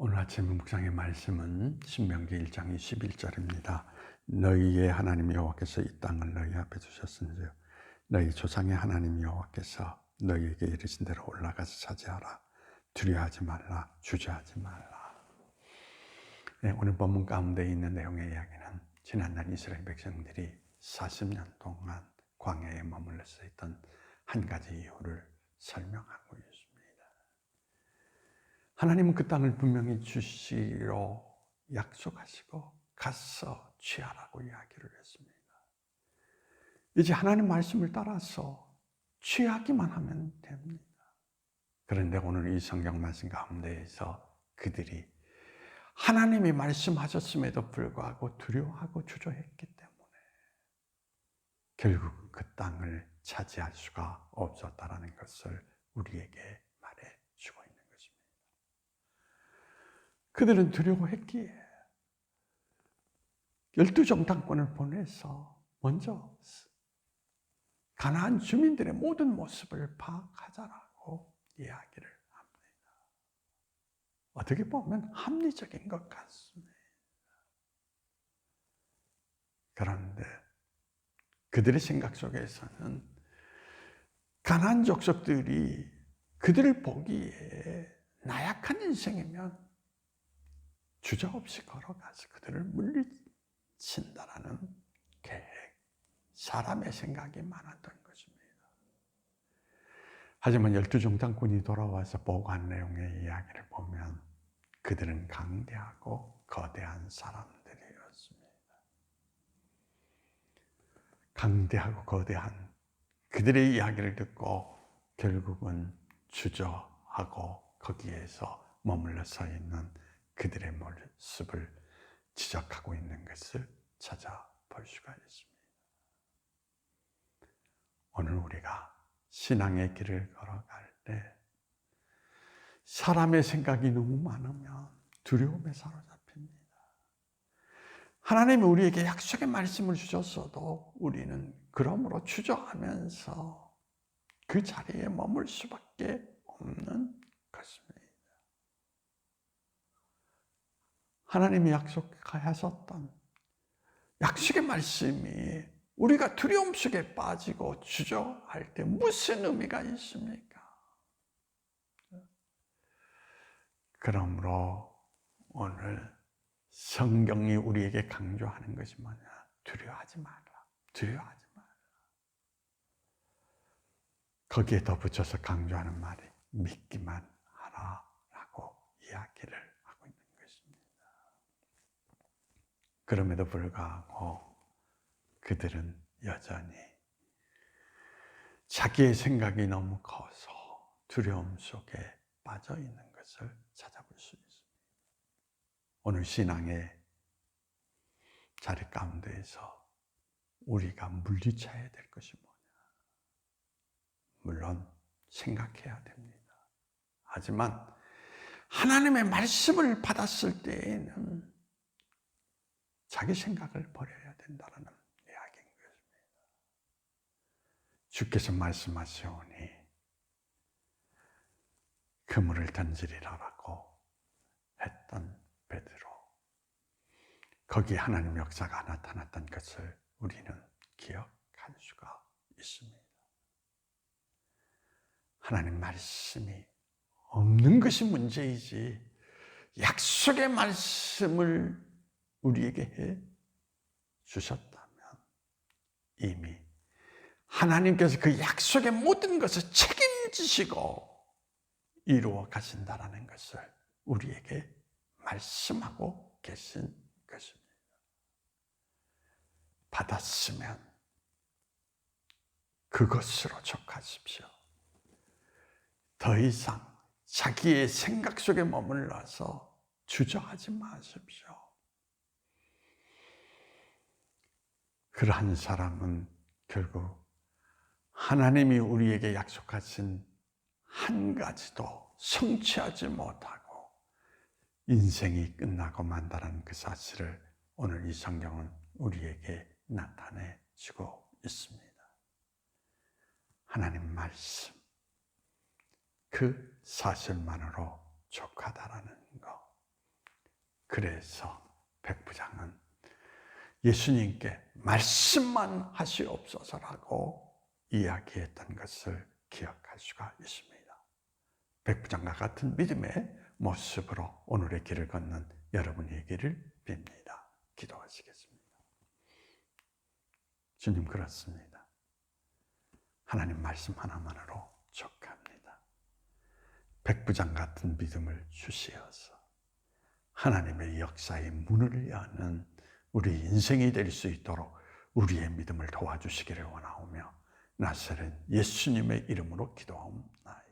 오늘 아침 묵상의 말씀은 신명기 1장 21절입니다. 너희의 하나님 여호와께서 이 땅을 너희 앞에 주셨은지요 너희 조상의 하나님 여호와께서 너희에게 이르신 대로 올라가서 차지하라. 두려워하지 말라. 주저하지 말라. 네, 오늘 본문 가운데 있는 내용의 이야기는 지난날 이스라엘 백성들이 40년 동안 광야에 머물러서 있던 한 가지 이유를 설명하고 있습니다. 하나님은 그 땅을 분명히 주시기로 약속하시고 가서 취하라고 이야기를 했습니다. 이제 하나님 말씀을 따라서 취하기만 하면 됩니다. 그런데 오늘 이 성경 말씀 가운데에서 그들이 하나님이 말씀하셨음에도 불구하고 두려워하고 주저했기 때문에 결국 그 땅을 차지할 수가 없었다는 것을 우리에게 말해주고 있는 것입니다. 그들은 두려워했기에 12정탐꾼을 보내서 먼저 가나안 주민들의 모든 모습을 파악하자라고 이야기를 합니다. 어떻게 보면 합리적인 것 같습니다. 그런데 그들의 생각 속에서는 가나안 족속들이 그들을 보기에 나약한 인생이면 주저없이 걸어가서 그들을 물리친다라는 계획, 사람의 생각이 많았던 것입니다. 하지만 12정탐꾼이 돌아와서 보고한 내용의 이야기를 보면 그들은 강대하고 거대한 사람들이었습니다. 강대하고 거대한 그들의 이야기를 듣고 결국은 주저하고 거기에서 머물러 서 있는 그들의 모습을 지적하고 있는 것을 찾아볼 수가 있습니다. 오늘 우리가 신앙의 길을 걸어갈 때 사람의 생각이 너무 많으면 두려움에 사로잡힙니다. 하나님이 우리에게 약속의 말씀을 주셨어도 우리는 그러므로 주저하면서 그 자리에 머물 수밖에 없는 것입니다. 하나님이 약속하셨던 약속의 말씀이 우리가 두려움 속에 빠지고 주저할 때 무슨 의미가 있습니까? 그러므로 오늘 성경이 우리에게 강조하는 것이 뭐냐? 두려워하지 말라. 두려워하지 말라. 거기에 덧붙여서 강조하는 말이 믿기만 하라라고 이야기를 하고 있는 것입니다. 그럼에도 불구하고 그들은 여전히 자기의 생각이 너무 커서 두려움 속에 빠져 있는 것을 찾아볼 수 있습니다. 오늘 신앙의 자리 가운데에서 우리가 물리쳐야 될 것이 뭐냐? 물론 생각해야 됩니다. 하지만 하나님의 말씀을 받았을 때에는 자기 생각을 버려야 된다는 이야기인 것입니다. 주께서 말씀하시오니 그물을 던지리라고 했던 베드로, 거기에 하나님 역사가 나타났던 것을 우리는 기억할 수가 있습니다. 하나님 말씀이 없는 것이 문제이지 약속의 말씀을 우리에게 해 주셨다면 이미 하나님께서 그 약속의 모든 것을 책임지시고 이루어 가신다라는 것을 우리에게 말씀하고 계신 것입니다. 받았으면 그것으로 족하십시오. 더 이상 자기의 생각 속에 머물러서 주저하지 마십시오. 그러한 사람은 결국 하나님이 우리에게 약속하신 한 가지도 성취하지 못하고 인생이 끝나고 만다는 그 사실을 오늘 이 성경은 우리에게 나타내 주고 있습니다. 하나님 말씀, 그 사실만으로 족하다라는 것. 그래서 백부장은 예수님께 말씀만 하시옵소서라고 이야기했던 것을 기억할 수가 있습니다. 백부장과 같은 믿음의 모습으로 오늘의 길을 걷는 여러분이기를 빕니다. 기도하시겠습니다. 주님, 그렇습니다. 하나님 말씀 하나만으로 족합니다. 백부장 같은 믿음을 주시어서 하나님의 역사의 문을 여는 우리 인생이 될 수 있도록 우리의 믿음을 도와주시기를 원하오며 나사렛 예수님의 이름으로 기도하옵나이다.